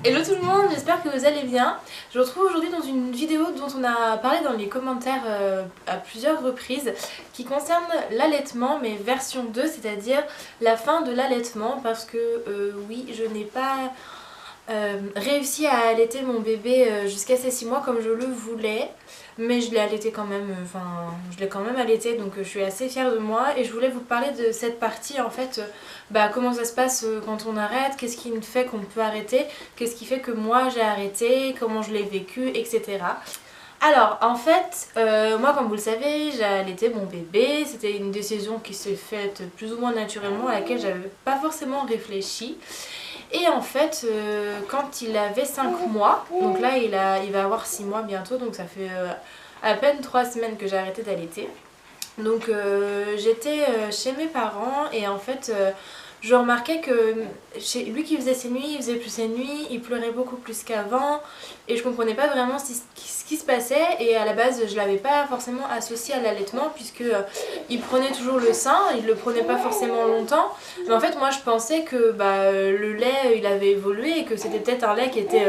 Hello tout le monde, j'espère que vous allez bien. Je vous retrouve aujourd'hui dans une vidéo dont on a parlé dans les commentaires à plusieurs reprises qui concerne l'allaitement mais version 2, c'est-à-dire la fin de l'allaitement parce que oui, je n'ai pas réussi à allaiter mon bébé jusqu'à ses 6 mois comme je le voulais. Mais je l'ai allaité quand même, je l'ai quand même allaité, donc je suis assez fière de moi et je voulais vous parler de cette partie en fait, comment ça se passe quand on arrête, qu'est-ce qui fait qu'on peut arrêter, qu'est-ce qui fait que moi j'ai arrêté, comment je l'ai vécu, etc. Alors en fait, moi comme vous le savez, j'ai allaité mon bébé, c'était une décision qui s'est faite plus ou moins naturellement à laquelle j'avais pas forcément réfléchi. Et en fait, quand il avait 5 mois, donc là il va avoir 6 mois bientôt, donc ça fait à peine 3 semaines que j'ai arrêté d'allaiter. Donc j'étais chez mes parents et en fait je remarquais que chez lui qui faisait ses nuits, il faisait plus ses nuits, il pleurait beaucoup plus qu'avant et je comprenais pas vraiment ce qui se passait et à la base je l'avais pas forcément associé à l'allaitement puisque il prenait toujours le sein, il le prenait pas forcément longtemps mais en fait moi je pensais que le lait il avait évolué et que c'était peut-être un lait qui était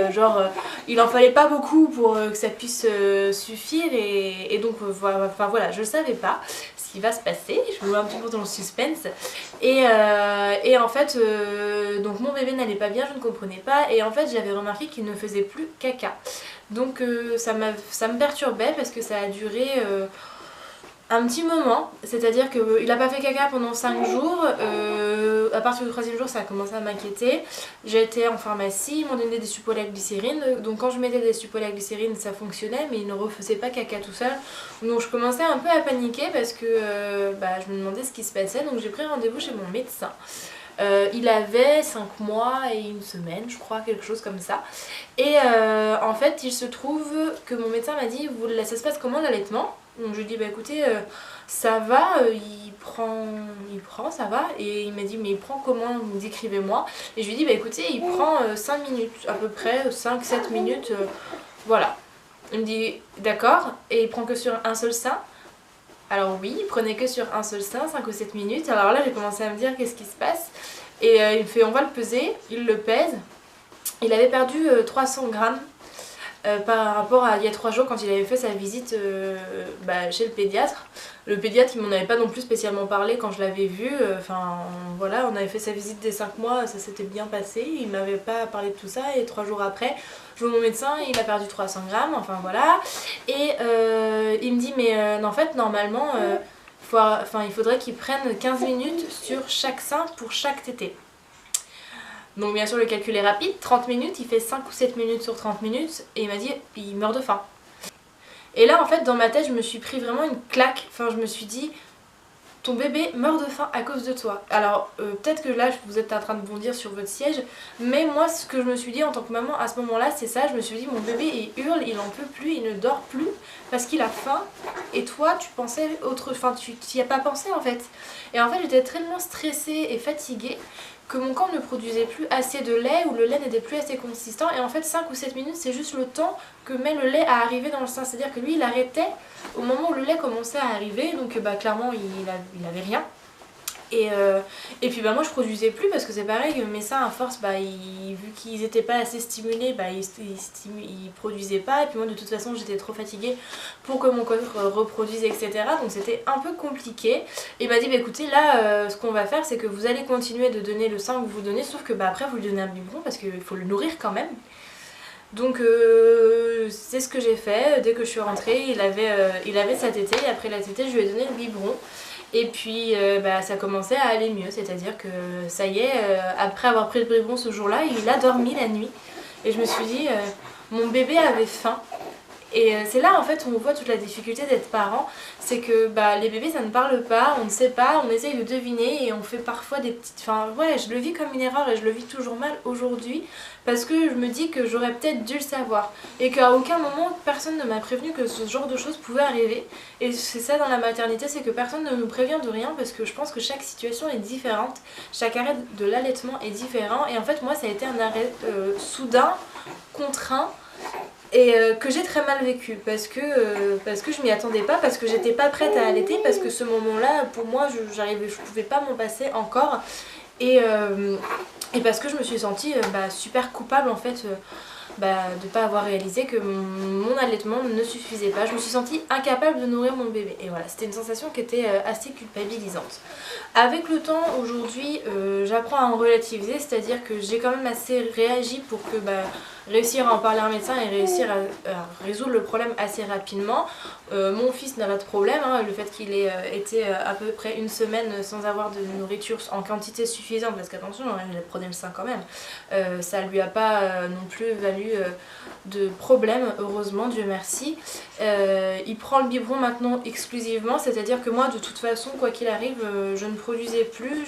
il en fallait pas beaucoup pour que ça puisse suffire et donc voilà je le savais pas ce qui va se passer, je me mets un petit peu dans le suspense et en fait donc mon bébé n'allait pas bien, je ne comprenais pas et en fait j'avais remarqué qu'il ne faisait plus caca donc ça me perturbait parce que ça a duré un petit moment, c'est-à-dire qu'il n'a pas fait caca pendant 5 jours, à partir du 3e jour ça a commencé à m'inquiéter, j'ai été en pharmacie, ils m'ont donné des supposés à glycérine, donc quand je mettais des supposés à glycérine ça fonctionnait mais il ne refaisait pas caca tout seul, donc je commençais un peu à paniquer parce que je me demandais ce qui se passait, donc j'ai pris rendez-vous chez mon médecin. Il avait 5 mois et 1 semaine je crois, quelque chose comme ça et en fait il se trouve que mon médecin m'a dit ça se passe comment l'allaitement? Donc je lui ai dit bah écoutez ça va, il prend ça va et il m'a dit mais il prend comment, décrivez-moi et je lui ai dit bah écoutez il prend 5 minutes à peu près, 5-7 minutes voilà. Il me dit d'accord et il prend que sur un seul sein? Alors oui, il prenait que sur un seul sein, 5 ou 7 minutes. Alors là j'ai commencé à me dire qu'est-ce qui se passe. Et il me fait on va le peser, il le pèse. Il avait perdu 300 grammes par rapport à il y a 3 jours quand il avait fait sa visite chez le pédiatre. Le pédiatre il m'en avait pas non plus spécialement parlé quand je l'avais vu. Voilà, on avait fait sa visite des 5 mois, ça s'était bien passé. Il m'avait pas parlé de tout ça et 3 jours après, je vois mon médecin, il a perdu 300 grammes, enfin voilà. Et il me dit mais en fait normalement il faudrait qu'il prenne 15 minutes sur chaque sein pour chaque tété. Donc bien sûr le calcul est rapide, 30 minutes, il fait 5 ou 7 minutes sur 30 minutes et il m'a dit il meurt de faim. Et là en fait dans ma tête je me suis pris vraiment une claque, je me suis dit ton bébé meurt de faim à cause de toi. Alors peut-être que là vous êtes en train de bondir sur votre siège, mais moi ce que je me suis dit en tant que maman à ce moment là c'est ça, je me suis dit mon bébé il hurle, il en peut plus, il ne dort plus parce qu'il a faim et toi tu pensais tu n'y as pas pensé en fait. Et en fait j'étais tellement stressée et fatiguée que mon corps ne produisait plus assez de lait ou le lait n'était plus assez consistant et en fait 5 ou 7 minutes c'est juste le temps que met le lait à arriver dans le sein, c'est à dire que lui il arrêtait au moment où le lait commençait à arriver donc clairement il avait rien et puis moi je produisais plus parce que c'est pareil mes seins à force vu qu'ils étaient pas assez stimulés ils produisaient pas et puis moi de toute façon j'étais trop fatiguée pour que mon corps reproduise etc donc c'était un peu compliqué et il m'a dit écoutez là ce qu'on va faire c'est que vous allez continuer de donner le sein que vous donnez sauf que après vous lui donnez un biberon parce qu'il faut le nourrir quand même. Donc c'est ce que j'ai fait, dès que je suis rentrée il avait sa tétée et après la tétée je lui ai donné le biberon et puis ça commençait à aller mieux, c'est-à-dire que ça y est, après avoir pris le biberon ce jour-là il a dormi la nuit et je me suis dit mon bébé avait faim. Et c'est là en fait où on voit toute la difficulté d'être parent, c'est que les bébés ça ne parle pas, on ne sait pas, on essaye de deviner et on fait parfois des petites... je le vis comme une erreur et je le vis toujours mal aujourd'hui parce que je me dis que j'aurais peut-être dû le savoir et qu'à aucun moment personne ne m'a prévenu que ce genre de choses pouvait arriver et c'est ça dans la maternité, c'est que personne ne nous prévient de rien parce que je pense que chaque situation est différente, chaque arrêt de l'allaitement est différent et en fait moi ça a été un arrêt soudain, contraint et que j'ai très mal vécu parce que je m'y attendais pas, parce que j'étais pas prête à allaiter, parce que ce moment là pour moi je pouvais pas m'en passer encore et Et parce que je me suis sentie super coupable en fait de ne pas avoir réalisé que mon allaitement ne suffisait pas. Je me suis sentie incapable de nourrir mon bébé. Et voilà, c'était une sensation qui était assez culpabilisante. Avec le temps, aujourd'hui, j'apprends à en relativiser, c'est-à-dire que j'ai quand même assez réagi pour que réussir à en parler à un médecin et réussir à résoudre le problème assez rapidement. Mon fils n'a pas de problème, hein, le fait qu'il ait été à peu près une semaine sans avoir de nourriture en quantité suffisante, parce qu'attention, il prenait le sein quand même, ça lui a pas non plus valu de problème, heureusement, Dieu merci. Il prend le biberon maintenant exclusivement, c'est-à-dire que moi de toute façon, quoi qu'il arrive, je ne produisais plus,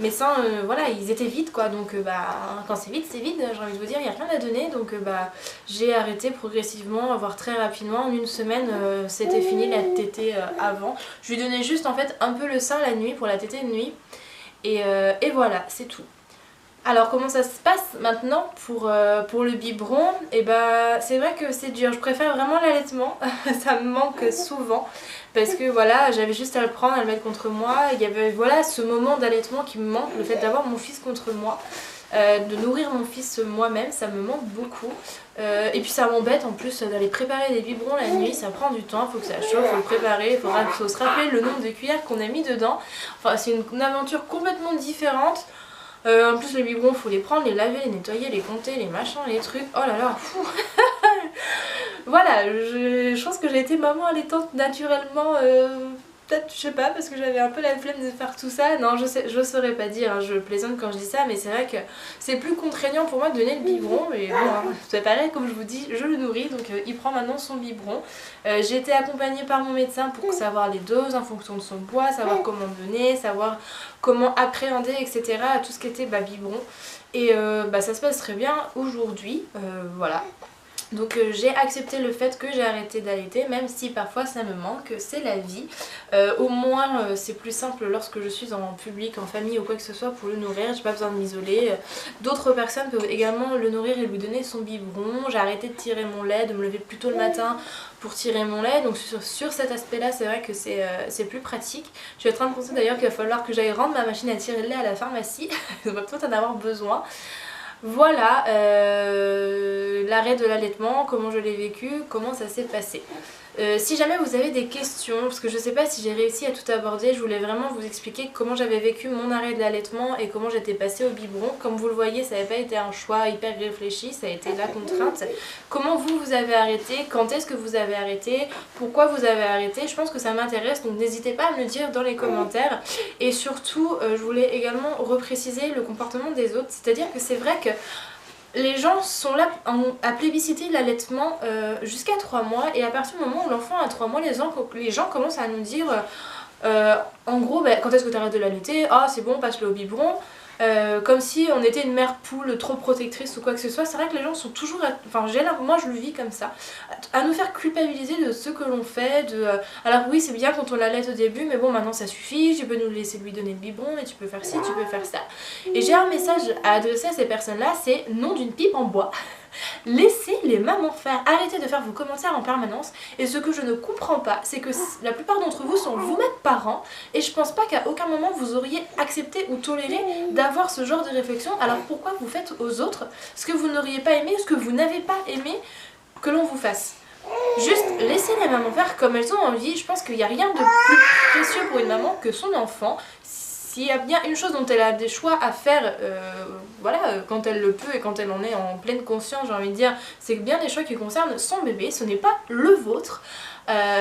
mes seins, voilà, ils étaient vides quoi, donc quand c'est vide, j'ai envie de vous dire, il n'y a rien à donner, donc j'ai arrêté progressivement, voire très rapidement, en une semaine, c'était fini la tétée avant. Je lui donnais juste en fait un peu le sein la nuit pour la tétée de nuit, et voilà, c'est tout. Alors comment ça se passe maintenant pour le biberon? Et c'est vrai que c'est dur, je préfère vraiment l'allaitement, ça me manque souvent parce que voilà, j'avais juste à le prendre, à le mettre contre moi, il y avait voilà ce moment d'allaitement qui me manque, le fait d'avoir mon fils contre moi, de nourrir mon fils moi-même, ça me manque beaucoup. Et puis ça m'embête en plus d'aller préparer des biberons la nuit, ça prend du temps, il faut que ça chauffe, il faut le préparer, faut se rappeler le nombre de cuillères qu'on a mis dedans, enfin c'est une aventure complètement différente. En plus les biberons faut les prendre, les laver, les nettoyer, les compter, les machins, les trucs, oh là là, fou. Voilà, je pense que j'ai été maman allaitante naturellement, peut-être je sais pas, parce que j'avais un peu la flemme de faire tout ça, non je saurais pas dire, hein, je plaisante quand je dis ça, mais c'est vrai que c'est plus contraignant pour moi de donner le biberon, mais bon, hein, c'est pareil, comme je vous dis, je le nourris, donc il prend maintenant son biberon. J'ai été accompagnée par mon médecin pour savoir les doses en fonction de son poids, savoir comment donner, savoir comment appréhender, etc. tout ce qui était biberon. Et ça se passe très bien aujourd'hui, voilà. Donc j'ai accepté le fait que j'ai arrêté d'allaiter, même si parfois ça me manque, c'est la vie. Au moins c'est plus simple lorsque je suis en public, en famille ou quoi que ce soit pour le nourrir, j'ai pas besoin de m'isoler. D'autres personnes peuvent également le nourrir et lui donner son biberon. J'ai arrêté de tirer mon lait, de me lever plus tôt le matin pour tirer mon lait, donc sur cet aspect là c'est vrai que c'est plus pratique. Je suis en train de penser d'ailleurs qu'il va falloir que j'aille rendre ma machine à tirer le lait à la pharmacie, on va peut-être en avoir besoin. Voilà l'arrêt de l'allaitement, comment je l'ai vécu, comment ça s'est passé. Si jamais vous avez des questions, parce que je sais pas si j'ai réussi à tout aborder, je voulais vraiment vous expliquer comment j'avais vécu mon arrêt de l'allaitement et comment j'étais passée au biberon. Comme vous le voyez, ça n'avait pas été un choix hyper réfléchi, ça a été la contrainte. Comment vous avez arrêté, quand est-ce que vous avez arrêté, pourquoi vous avez arrêté, je pense que ça m'intéresse, donc n'hésitez pas à me le dire dans les commentaires. Et surtout, je voulais également repréciser le comportement des autres, c'est-à-dire que c'est vrai que les gens sont là à plébisciter l'allaitement jusqu'à 3 mois, et à partir du moment où l'enfant a 3 mois, les gens commencent à nous dire en gros quand est-ce que tu arrêtes de l'allaiter, ah c'est bon, passe-le au biberon. Comme si on était une mère poule trop protectrice ou quoi que ce soit. C'est vrai que les gens sont toujours, moi je le vis comme ça, à nous faire culpabiliser de ce que l'on fait, alors oui c'est bien quand on l'allaite au début, mais bon maintenant ça suffit, tu peux nous laisser lui donner le biberon, mais tu peux faire ci, tu peux faire ça. Et j'ai un message à adresser à ces personnes là, c'est nom d'une pipe en bois. Laissez les mamans faire, arrêtez de faire vos commentaires en permanence. Et ce que je ne comprends pas, c'est que la plupart d'entre vous sont vous-même parents, et je pense pas qu'à aucun moment vous auriez accepté ou toléré d'avoir ce genre de réflexion. Alors pourquoi vous faites aux autres ce que vous n'auriez pas aimé, ce que vous n'avez pas aimé que l'on vous fasse? Juste laissez les mamans faire comme elles ont envie. Je pense qu'il n'y a rien de plus précieux pour une maman que son enfant. S'il y a bien une chose dont elle a des choix à faire, quand elle le peut et quand elle en est en pleine conscience, j'ai envie de dire, c'est bien des choix qui concernent son bébé, ce n'est pas le vôtre.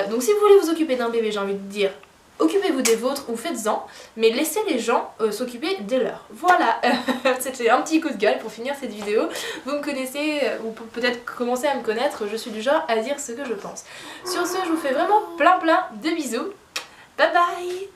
Donc si vous voulez vous occuper d'un bébé, j'ai envie de dire, occupez-vous des vôtres ou faites-en, mais laissez les gens s'occuper des leurs. Voilà, c'était un petit coup de gueule pour finir cette vidéo. Vous me connaissez, ou peut-être commencer à me connaître, je suis du genre à dire ce que je pense. Sur ce, je vous fais vraiment plein de bisous. Bye bye!